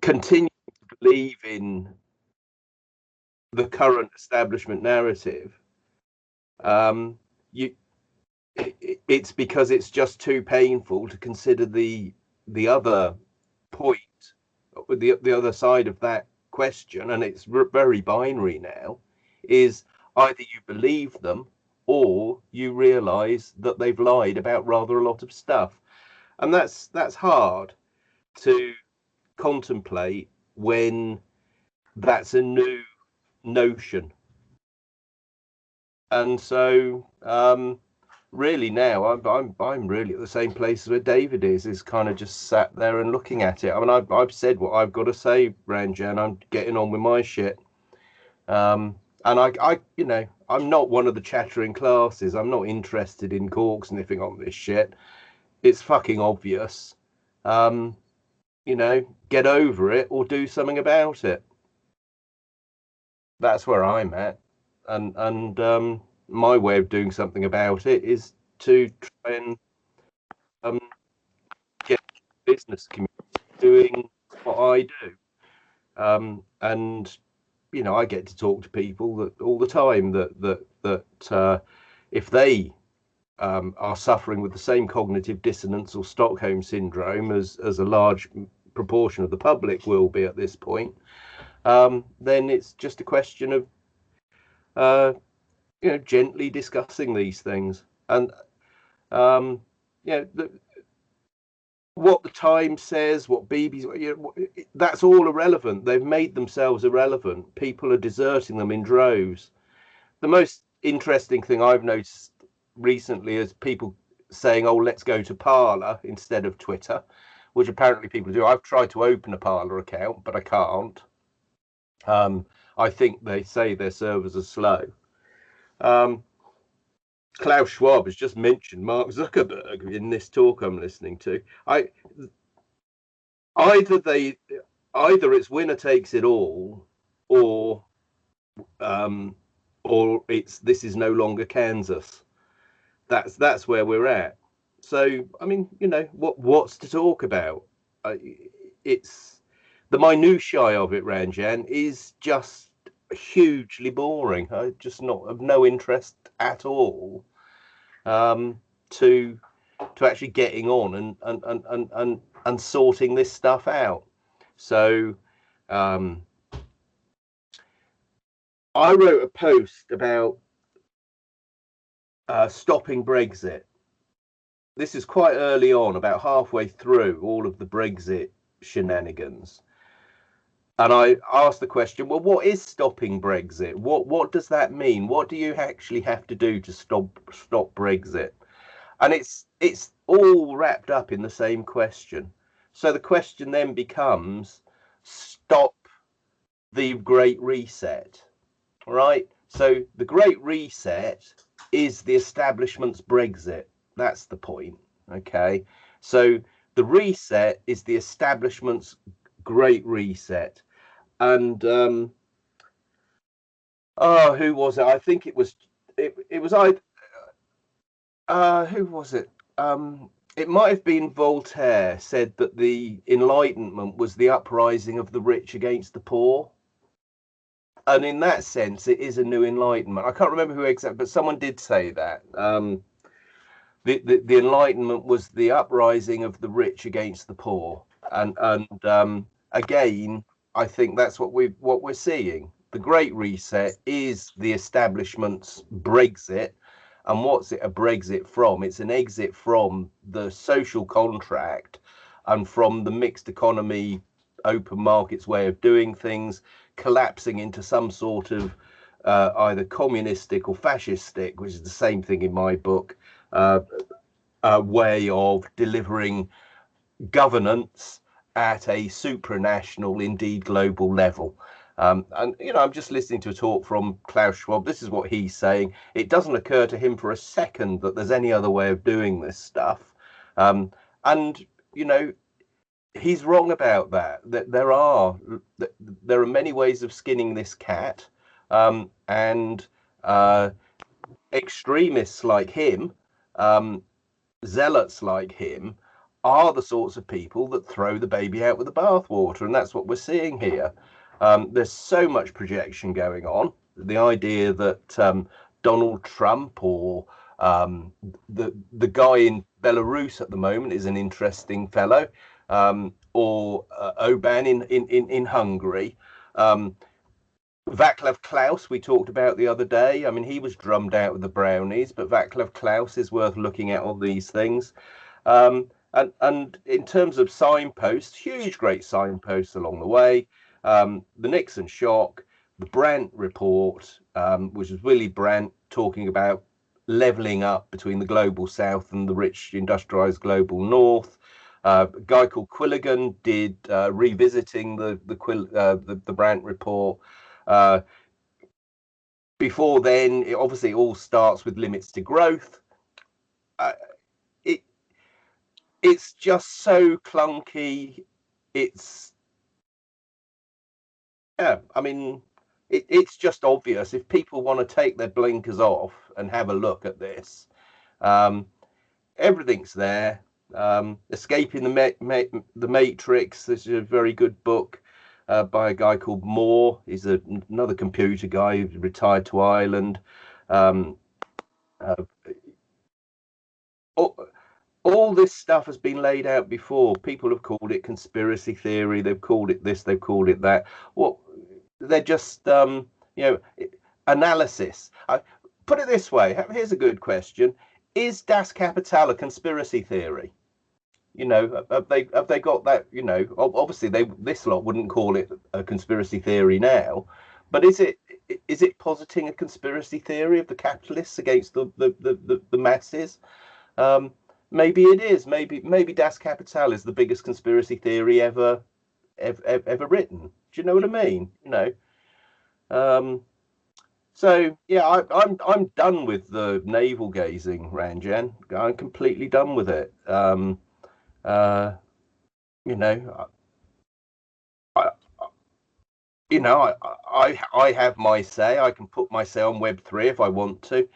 continue to believe in the current establishment narrative, you it's because it's just too painful to consider the other point, the other side of that question, and it's very binary now. Is either you believe them or you realize that they've lied about rather a lot of stuff, and that's hard to contemplate when that's a new notion. And so really now I'm really at the same place where David is kind of just sat there and looking at it. I mean, I've said what I've got to say, Ranjan. I'm getting on with my shit. And I you know, I'm not one of the chattering classes. I'm not interested in cork sniffing on this shit. It's fucking obvious. You know, get over it or do something about it. That's where I'm at. And my way of doing something about it is to try and um, get the business community doing what I do. And you know, I get to talk to people that all the time that if they are suffering with the same cognitive dissonance or Stockholm syndrome as a large proportion of the public will be at this point, then it's just a question of you know, gently discussing these things. And you know, what the Times says, what BBC, you know, that's all irrelevant. They've made themselves irrelevant. People are deserting them in droves. The most interesting thing I've noticed recently is people saying, "Oh, let's go to Parler instead of Twitter," which apparently people do. I've tried to open a Parler account, but I can't. I think they say their servers are slow. Klaus Schwab has just mentioned Mark Zuckerberg in this talk I'm listening to. Either it's winner takes it all, or it's this is no longer Kansas. That's where we're at. So I mean, you know, what's to talk about? It's the minutiae of it, Ranjan, is just hugely boring. I just not of no interest at all to actually getting on and sorting this stuff out. So I wrote a post about stopping Brexit. This is quite early on, about halfway through all of the Brexit shenanigans. And I asked the question, well, what is stopping Brexit? What does that mean? What do you actually have to do to stop Brexit? And it's all wrapped up in the same question. So the question then becomes, stop the Great Reset, right? So the Great Reset is the establishment's Brexit. That's the point, okay? So the reset is the establishment's Great Reset. And who was it? I think it was who was it? It might have been Voltaire said that the Enlightenment was the uprising of the rich against the poor. And in that sense, it is a new enlightenment. I can't remember who exactly, but someone did say that. The Enlightenment was the uprising of the rich against the poor. And again, I think that's what we're seeing. The Great Reset is the establishment's Brexit. And what's it a Brexit from? It's an exit from the social contract and from the mixed economy, open markets way of doing things, collapsing into some sort of either communistic or fascistic, which is the same thing in my book, way of delivering governance at a supranational, indeed global level. And, you know, I'm just listening to a talk from Klaus Schwab. This is what he's saying. It doesn't occur to him for a second that there's any other way of doing this stuff. And, you know, he's wrong about that. That there are many ways of skinning this cat, and extremists like him, zealots like him, are the sorts of people that throw the baby out with the bathwater, and that's what we're seeing here. There's so much projection going on. The idea that Donald Trump or the guy in Belarus at the moment is an interesting fellow, or Oban in Hungary. Václav Klaus, we talked about the other day. I mean, he was drummed out with the brownies, but Václav Klaus is worth looking at all these things. And in terms of signposts, huge, great signposts along the way. The Nixon shock, the Brandt report, which is Willy Brandt talking about leveling up between the global south and the rich industrialized global north. A guy called Quilligan did revisiting the Brandt report. Before then, it all starts with limits to growth. It's just so clunky. I mean, it's just obvious. If people want to take their blinkers off and have a look at this, everything's there. Escaping the Matrix. This is a very good book by a guy called Moore. He's another computer guy who retired to Ireland. All this stuff has been laid out before. People have called it conspiracy theory. They've called it this. They've called it that. Well, they're just analysis. Put it this way. Here's a good question: is Das Kapital a conspiracy theory? Have they got that? Obviously this lot wouldn't call it a conspiracy theory now, but is it positing a conspiracy theory of the capitalists against the masses? Maybe it is. Maybe Das Kapital is the biggest conspiracy theory ever written. Do you know what I mean? So yeah, I'm done with the navel gazing, Ranjan. I'm completely done with it. I have my say. I can put my say on Web3 if I want to.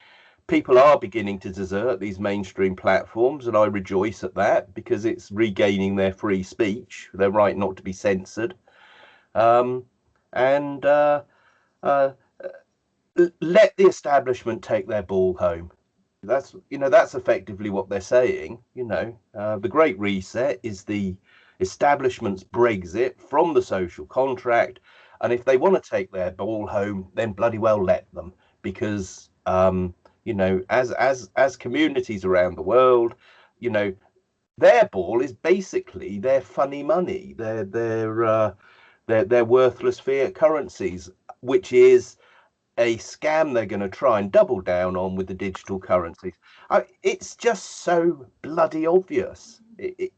People are beginning to desert these mainstream platforms, and I rejoice at that because it's regaining their free speech, their right not to be censored. And let the establishment take their ball home. That's effectively what they're saying. The Great Reset is the establishment's Brexit from the social contract, and if they want to take their ball home, then bloody well let them, because as communities around the world, their ball is basically their funny money, their worthless fiat currencies, which is a scam they're going to try and double down on with the digital currencies. It's just so bloody obvious. It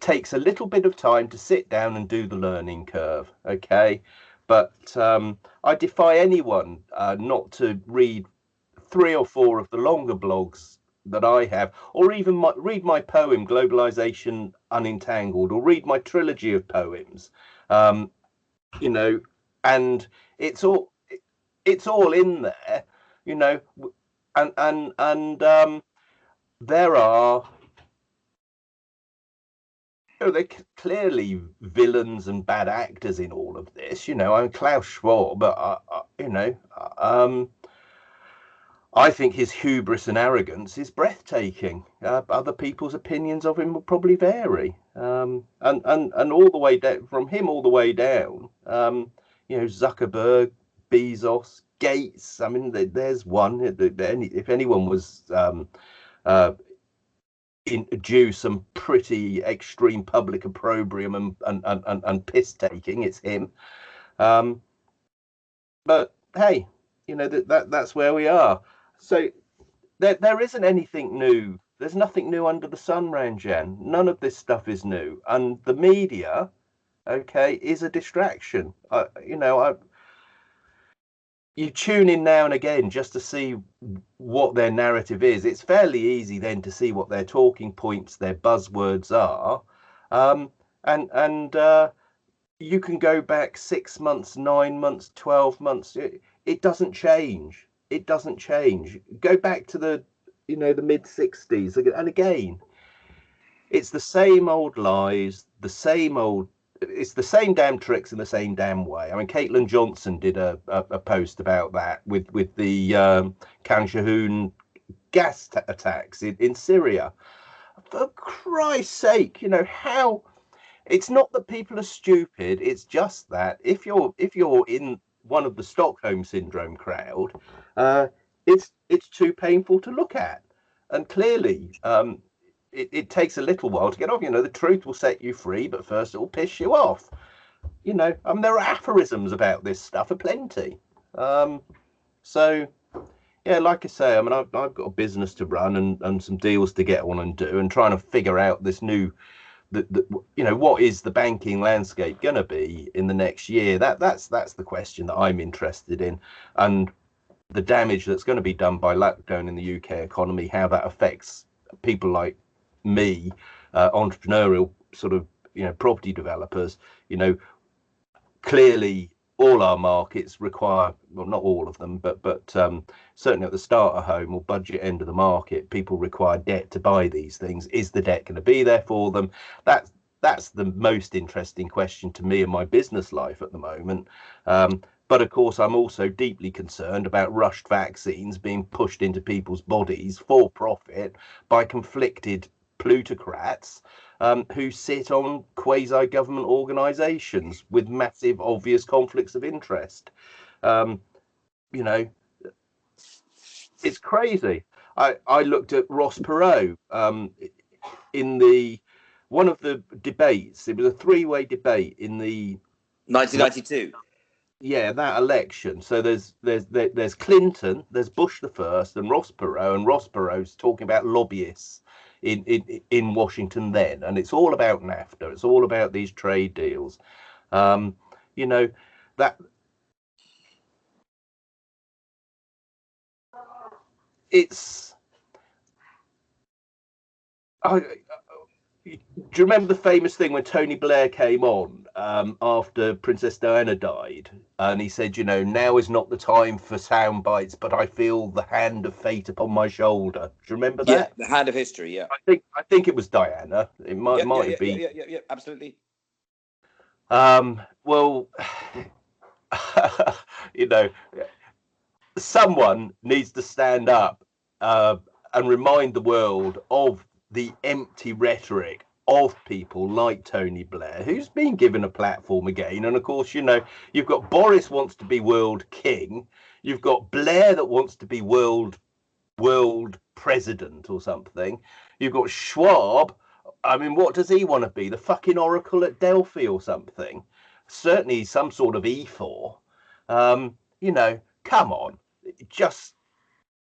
takes a little bit of time to sit down and do the learning curve, okay? But I defy anyone not to read 3 or 4 of the longer blogs that I have, or even read my poem Globalization Unentangled, or read my trilogy of poems. And it's all in there, and there are they're clearly villains and bad actors in all of this. I'm Klaus Schwab, but I think his hubris and arrogance is breathtaking. Other people's opinions of him will probably vary, and all the way down from him all the way down. Zuckerberg, Bezos, Gates. I mean, there's one. If anyone was due some pretty extreme public opprobrium and piss taking, it's him. But hey, that's where we are. So there isn't anything new. There's nothing new under the sun, Ranjan. None of this stuff is new, and the media, okay, is a distraction. You tune in now and again just to see what their narrative is. It's fairly easy then to see what their talking points, their buzzwords are, and you can go back 6 months, 9 months, 12 months. It doesn't change. It doesn't change. Go back to the mid 60s, and again, it's the same old lies, the same old. It's the same damn tricks in the same damn way. I mean, Caitlin Johnson did a post about that with the Khan Shahoon gas attacks in Syria. For Christ's sake, how it's not that people are stupid. It's just that if you're in one of the Stockholm syndrome crowd, it's too painful to look at, and clearly, it takes a little while to get off. The truth will set you free, but first it will piss you off. There are aphorisms about this stuff aplenty. So yeah, like I say, I mean, I've got a business to run and some deals to get on and do, and trying to figure out this new what is the banking landscape going to be in the next year? That's the question that I'm interested in, and the damage that's going to be done by lockdown in the UK economy, how that affects people like me, entrepreneurial sort of property developers. Clearly all our markets require, well, not all of them, but certainly at the starter home or budget end of the market, people require debt to buy these things. Is the debt going to be there for them? That's the most interesting question to me in my business life at the moment. But of course, I'm also deeply concerned about rushed vaccines being pushed into people's bodies for profit by conflicted plutocrats who sit on quasi-government organisations with massive, obvious conflicts of interest. It's crazy. I looked at Ross Perot in one of the debates. It was a three-way debate in the 1992. Yeah, that election. So there's Clinton, there's Bush the first, and Ross Perot, and Ross Perot's talking about lobbyists in Washington then, and it's all about NAFTA. It's all about these trade deals. That it's. Do you remember the famous thing when Tony Blair came on after Princess Diana died, and he said, now is not the time for sound bites, but I feel the hand of fate upon my shoulder. Do you remember that? Yeah, the hand of history. Yeah, I think it was Diana. It might be. Yeah, absolutely. Well, someone needs to stand up and remind the world of the empty rhetoric of people like Tony Blair, who's been given a platform again. And of course, you've got Boris wants to be world king. You've got Blair that wants to be world president or something. You've got Schwab. I mean, what does he want to be? The fucking Oracle at Delphi or something? Certainly some sort of E4. Come on.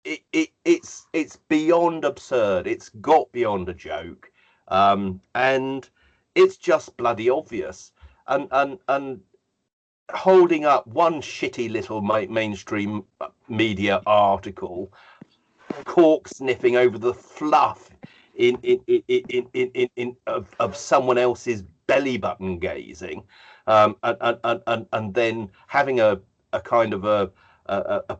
It's beyond absurd. It's got beyond a joke, and it's just bloody obvious. And holding up one shitty little mainstream media article, cork sniffing over the fluff of someone else's belly button gazing, and then having a kind of a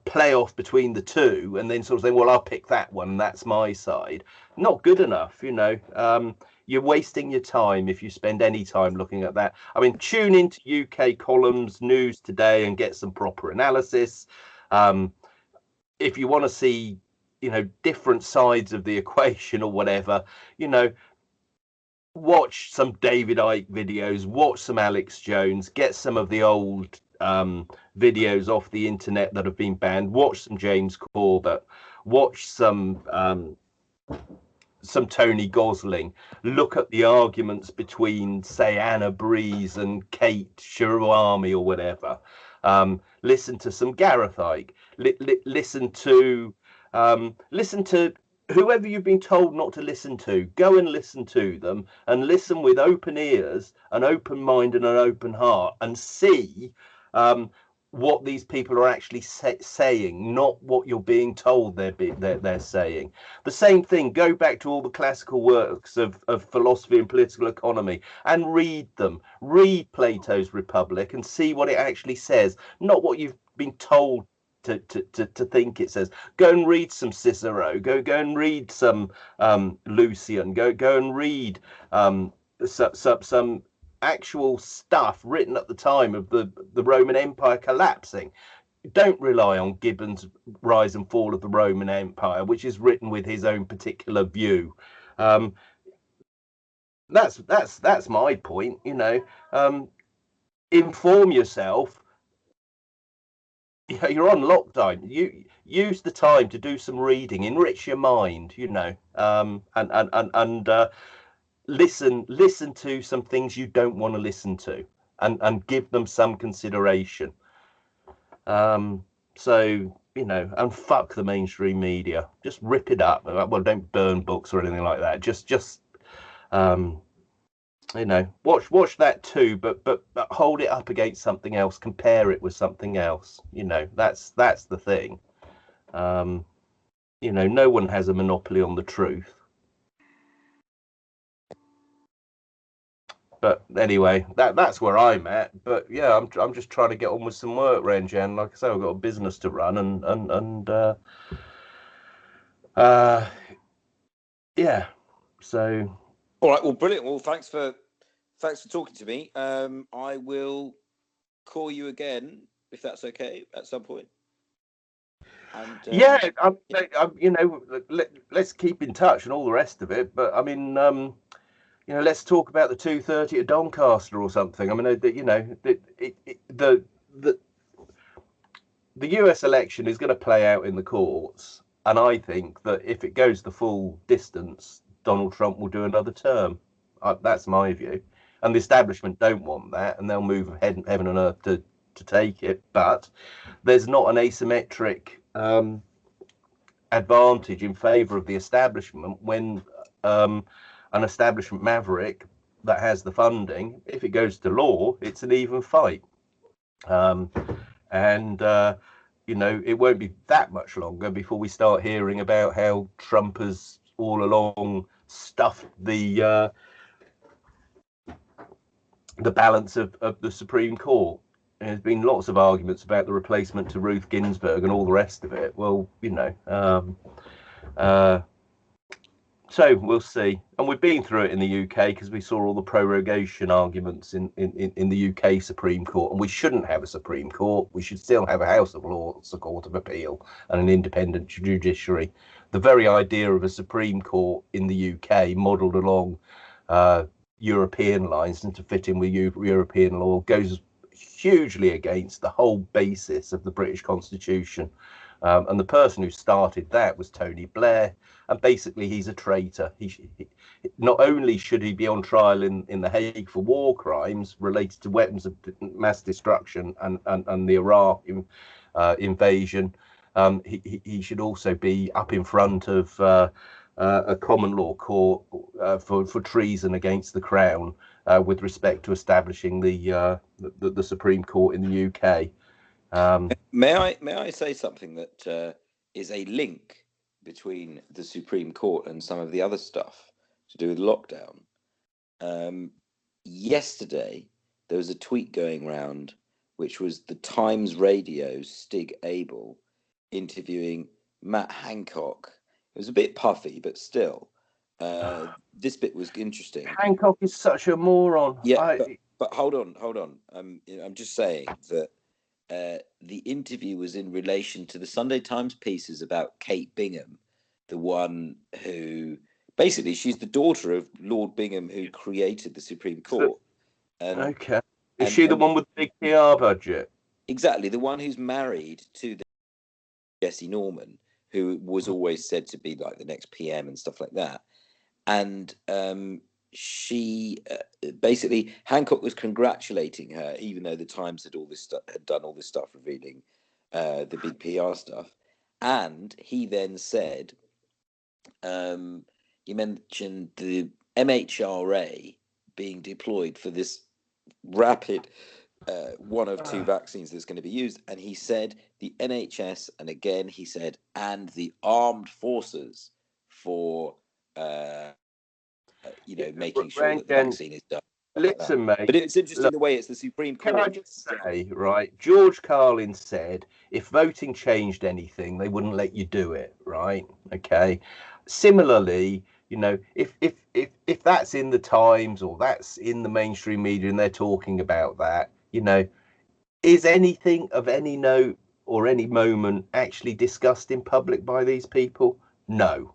playoff between the two, and then sort of saying, well, I'll pick that one, that's my side. Not good enough. You're wasting your time if you spend any time looking at that. I mean, tune into UK columns, News Today, and get some proper analysis. If you want to see different sides of the equation or whatever, watch some David Icke videos, watch some Alex Jones, get some of the old videos off the internet that have been banned, watch some James Corbett, watch some Tony Gosling, look at the arguments between, say, Anna Breeze and Kate Shirwami or whatever, listen to some Gareth Icke, listen to whoever you've been told not to listen to. Go and listen to them, and listen with open ears, an open mind and an open heart, and see what these people are actually saying, not what you're being told they're saying. The same thing, go back to all the classical works of philosophy and political economy and read them. Read Plato's Republic and see what it actually says, not what you've been told to think it says. Go and read some Cicero. Go and read some Lucian. Go and read some actual stuff written at the time of the Roman Empire collapsing. Don't rely on Gibbon's Rise and Fall of the Roman Empire, which is written with his own particular view. That's my point. Inform yourself. You're on lockdown. You use the time to do some reading, enrich your mind. And listen to some things you don't want to listen to, and give them some consideration. So and fuck the mainstream media. Just rip it up. Well, don't burn books or anything like that. Just watch that too, but hold it up against something else, compare it with something else. That's the thing. No one has a monopoly on the truth. But anyway, that's where I'm at. But yeah, I'm just trying to get on with some work, Ranjan. Like I say, I've got a business to run, and yeah. So all right, well, brilliant. Well, thanks for talking to me. I will call you again if that's okay at some point. And let's keep in touch and all the rest of it. But I mean, let's talk about the 2:30 at Doncaster or something. I mean, the US election is going to play out in the courts, and I think that if it goes the full distance, Donald Trump will do another term. That's my view. And the establishment don't want that, and they'll move heaven and earth to take it. But there's not an asymmetric advantage in favour of the establishment when an establishment maverick that has the funding, if it goes to law, it's an even fight. It won't be that much longer before we start hearing about how Trump has all along stuffed the balance of the Supreme Court. There's been lots of arguments about the replacement to Ruth Ginsburg and all the rest of it. Well, so we'll see. And we've been through it in the UK because we saw all the prorogation arguments in the UK Supreme Court. And we shouldn't have a Supreme Court. We should still have a House of Lords, a Court of Appeal, and an independent judiciary. The very idea of a Supreme Court in the UK modelled along European lines and to fit in with European law goes hugely against the whole basis of the British Constitution. And the person who started that was Tony Blair. And basically, he's a traitor. He not only should he be on trial in The Hague for war crimes related to weapons of mass destruction and the Iraq invasion, he should also be up in front of a common law court for treason against the Crown with respect to establishing the Supreme Court in the UK. May I say something that is a link between the Supreme Court and some of the other stuff to do with lockdown? Yesterday, there was a tweet going around, which was the Times Radio's Stig Abel interviewing Matt Hancock. It was a bit puffy, but still, this bit was interesting. Hancock is such a moron. Yeah, but hold on. I'm just saying that the interview was in relation to the Sunday Times pieces about Kate Bingham, the one who basically she's the daughter of Lord Bingham who created the Supreme Court. Okay. Is she the one with the big PR budget? Exactly, the one who's married to Jesse Norman, who was always said to be like the next PM and stuff like that. And she basically Hancock was congratulating her, even though the Times had done all this stuff revealing the big PR stuff. And he then said, he mentioned the MHRA being deployed for this rapid one of two vaccines that's going to be used. And he said the NHS, and again he said, and the armed forces for making sure that the vaccine is done. listen, mate. But it's interesting Look, the way it's the Supreme Court. can I just say, right? George Carlin said if voting changed anything, they wouldn't let you do it, right? Okay. Similarly, you know, if that's in the Times or that's in the mainstream media and they're talking about that, you know, is anything of any note or any moment actually discussed in public by these people? No.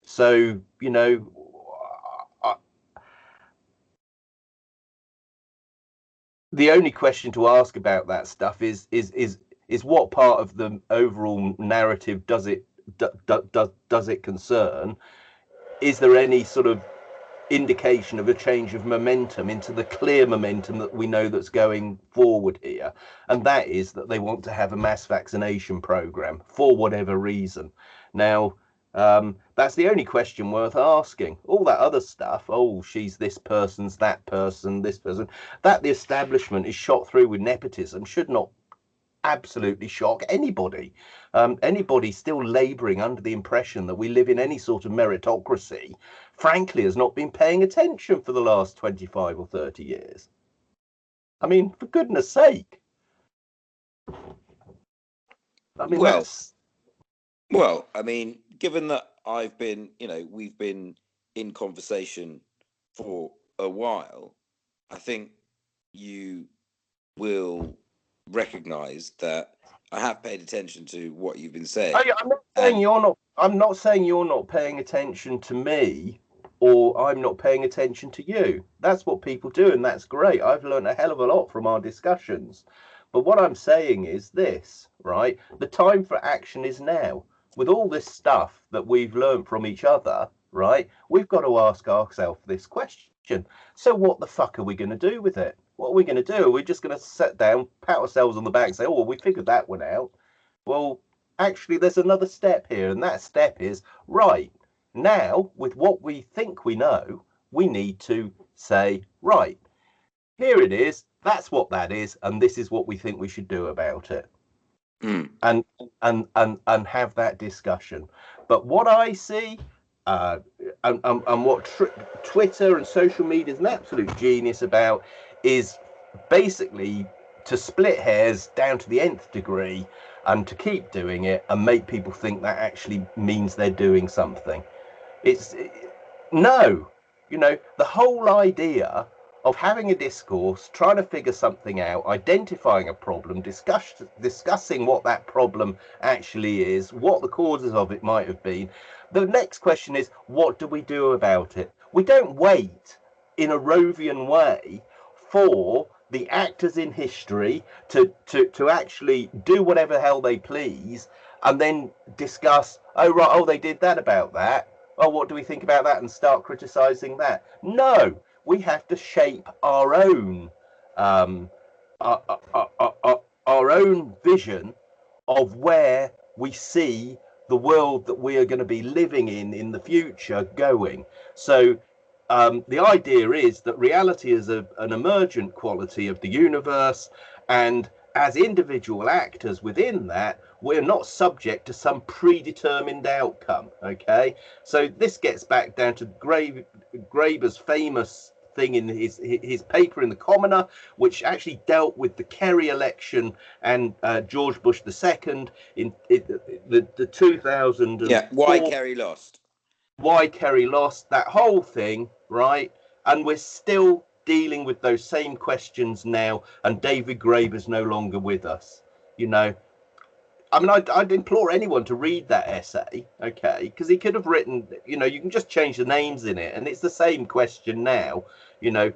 So, you know, the only question to ask about that stuff is what part of the overall narrative does it concern? Is there any sort of indication of a change of momentum into the clear momentum that we know that's going forward here? And that is that they want to have a mass vaccination program for whatever reason. Now, that's the only question worth asking. All that other stuff, oh, she's this person's that person, this person, that the establishment is shot through with nepotism should not absolutely shock anybody. Anybody still labouring under the impression that we live in any sort of meritocracy, frankly, has not been paying attention for the last 25 or 30 years. I mean, for goodness sake. I mean, well, I mean, given that I've been, you know, we've been in conversation for a while, I think you will recognise that I have paid attention to what you've been saying. I'm not saying you're not. I'm not saying you're not paying attention to me, or I'm not paying attention to you. That's what people do, and that's great. I've learned a hell of a lot from our discussions. But what I'm saying is this, right? The time for action is now. With all this stuff that we've learned from each other, right? We've got to ask ourselves this question. So what the fuck are we going to do with it? What are we going to do? Are we just going to sit down, pat ourselves on the back and say, oh, well, we figured that one out? Well, actually, there's another step here, and that step is, right, now, with what we think we know, we need to say, right, here it is, that's what that is, and this is what we think we should do about it. And have that discussion. But what I see, and what Twitter and social media is an absolute genius about, is basically to split hairs down to the nth degree and to keep doing it and make people think that actually means they're doing something. No, you know, the whole idea of having a discourse, trying to figure something out, identifying a problem, discussing what that problem actually is, what the causes of it might have been. The next question is, what do we do about it? We don't wait in a Rovian way for the actors in history to actually do whatever the hell they please and then discuss, oh, right, oh, they did that about that. Oh, what do we think about that? And start criticizing that. No, we have to shape our own our own vision of where we see the world that we are going to be living in the future going. So the idea is that reality is an emergent quality of the universe, and as individual actors within that, we're not subject to some predetermined outcome. Okay, so this gets back down to Graeber's famous thing in his paper in the Commoner, which actually dealt with the Kerry election and George Bush II in the 2000. Yeah, why Kerry lost. Why Kerry lost, that whole thing, right? And we're still dealing with those same questions now, and David Graeber's no longer with us. You know, I mean, I'd implore anyone to read that essay, okay? Because he could have written, you know, you can just change the names in it, and it's the same question now. You know,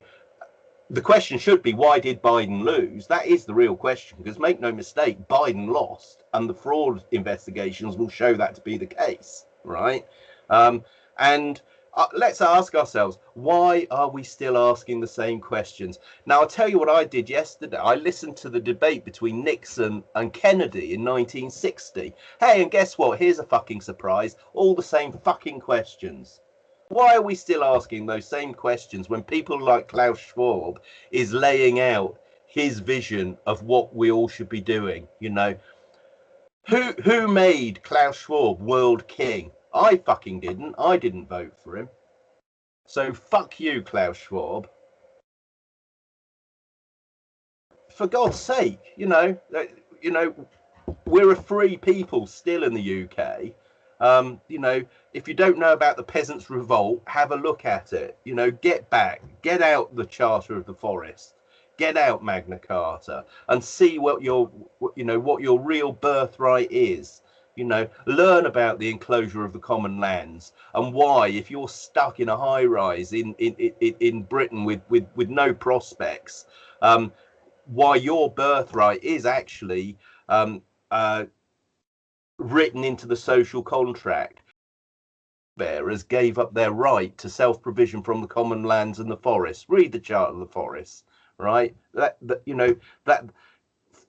the question should be, why did Biden lose? That is the real question, because make no mistake, Biden lost, and the fraud investigations will show that to be the case, right? And let's ask ourselves, why are we still asking the same questions? Now, I'll tell you what I did yesterday. I listened to the debate between Nixon and Kennedy in 1960. Hey, and guess what? Here's a fucking surprise. All the same fucking questions. Why are we still asking those same questions when people like Klaus Schwab is laying out his vision of what we all should be doing? You know, who made Klaus Schwab world king? I fucking didn't. I didn't vote for him. So fuck you, Klaus Schwab. for God's sake, we're a free people still in the UK. If you don't know about the Peasants' Revolt, have a look at it. Get out the Charter of the Forest, get out Magna Carta, and see what your real birthright is. Learn about the enclosure of the common lands and why, if you're stuck in a high rise in Britain with no prospects, why your birthright is actually written into the social contract. Bearers gave up their right to self-provision from the common lands and the forests. Read the Charter of the Forests, right? That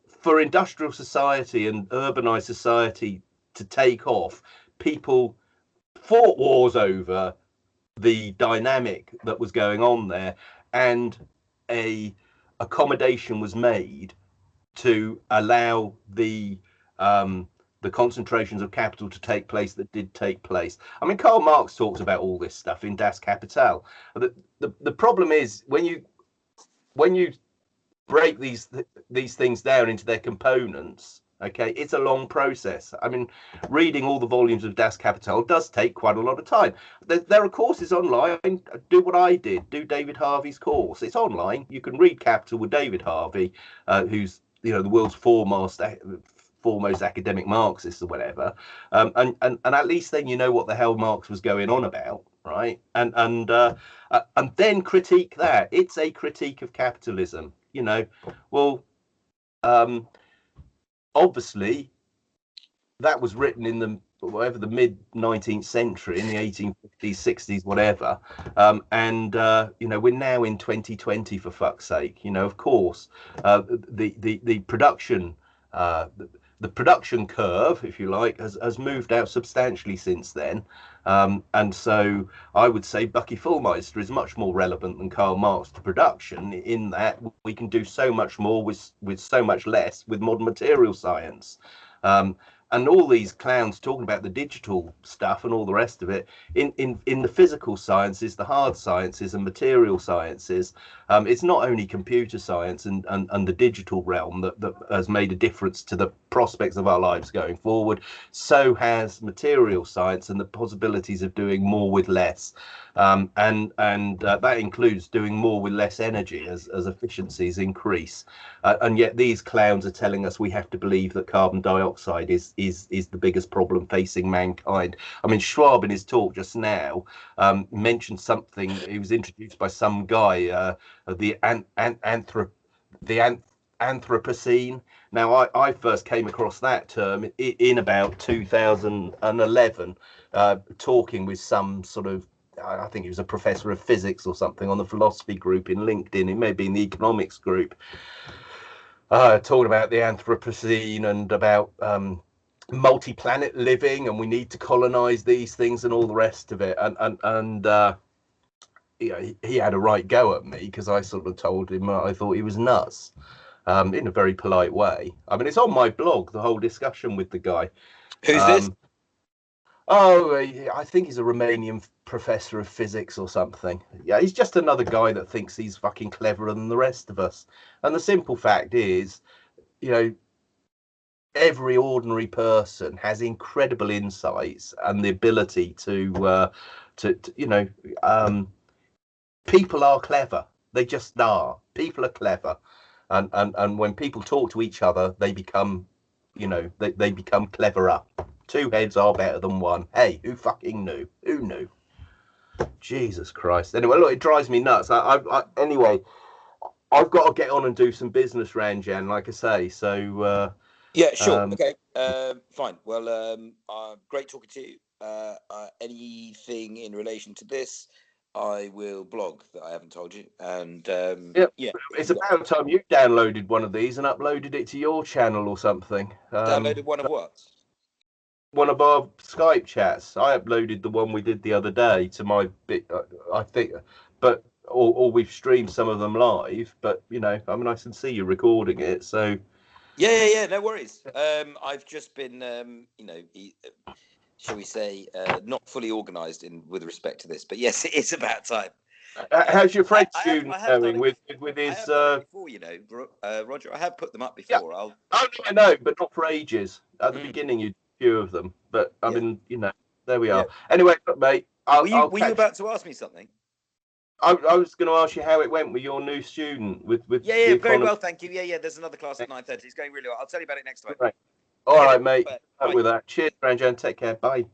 for industrial society and urbanized society to take off, people fought wars over the dynamic that was going on there, and a accommodation was made to allow the concentrations of capital to take place that did take place. I mean, Karl Marx talks about all this stuff in Das Kapital. The problem is when you break these things down into their components, okay, it's a long process. I mean, reading all the volumes of Das Kapital does take quite a lot of time. There are courses online. Do what I did. Do David Harvey's course. It's online. You can read Capital with David Harvey, who's the world's foremost academic Marxist or whatever, and at least then you know what the hell Marx was going on about, right? And then critique that. It's a critique of capitalism. Well, obviously that was written in the mid 19th century, in the 1850s, 60s, whatever, and we're now in 2020, for fuck's sake. Of course, the production the production curve, if you like, has moved out substantially since then. And so I would say Bucky Fullmeister is much more relevant than Karl Marx to production, in that we can do so much more with so much less with modern material science. And all these clowns talking about the digital stuff and all the rest of it, in the physical sciences, the hard sciences and material sciences, it's not only computer science and the digital realm that has made a difference to the prospects of our lives going forward. So has material science and the possibilities of doing more with less. And that includes doing more with less energy as efficiencies increase. And yet these clowns are telling us we have to believe that carbon dioxide is the biggest problem facing mankind. I mean, Schwab in his talk just now mentioned something. He was introduced by some guy, the Anthropocene. Now, I first came across that term in about 2011, talking with some sort of, I think he was a professor of physics or something on the philosophy group in LinkedIn. It may be in the economics group, talking about the Anthropocene and about multi-planet living, and we need to colonize these things and all the rest of it. And he had a right go at me because I sort of told him I thought he was nuts, in a very polite way. I mean, it's on my blog, the whole discussion with the guy. Who's this? Oh, I think he's a Romanian professor of physics or something. Yeah, he's just another guy that thinks he's fucking cleverer than the rest of us. And the simple fact is, every ordinary person has incredible insights and the ability to people are clever. They just are. People are clever. And when people talk to each other, they become, they become cleverer. Two heads are better than one. Hey, who fucking knew? Who knew? Jesus Christ. Anyway, look, it drives me nuts. Anyway, I've got to get on and do some business, Ranjan, like I say. So yeah, sure. Okay. Fine. Well, great talking to you. Anything in relation to this, I will blog that I haven't told you. And yeah, it's about time you downloaded one of these and uploaded it to your channel or something. Downloaded one of what? One of our Skype chats. I uploaded the one we did the other day to my bit, I think, but or we've streamed some of them live. But I mean, I can see you recording it, so. Yeah, no worries. I've just been, shall we say, not fully organised with respect to this, but yes, it is about time. How's your French I student have done going it. with I his? have done it before, Roger. I have put them up Yeah. before. Oh, no, I know, but not for ages. At the Mm, beginning, you did a few of them, but I yeah, mean, there we yeah. are. Anyway, look, mate, I'll Were you catch. about to ask me something? I was going to ask you how it went with your new student with the Yeah, very economy. well, thank you. Yeah. There's another class at 9:30. It's going really well. I'll tell you about it next time. Right. All Okay, right, then. mate. Bye. Out Bye. with that. Cheers, Ranjan. Take care. Bye.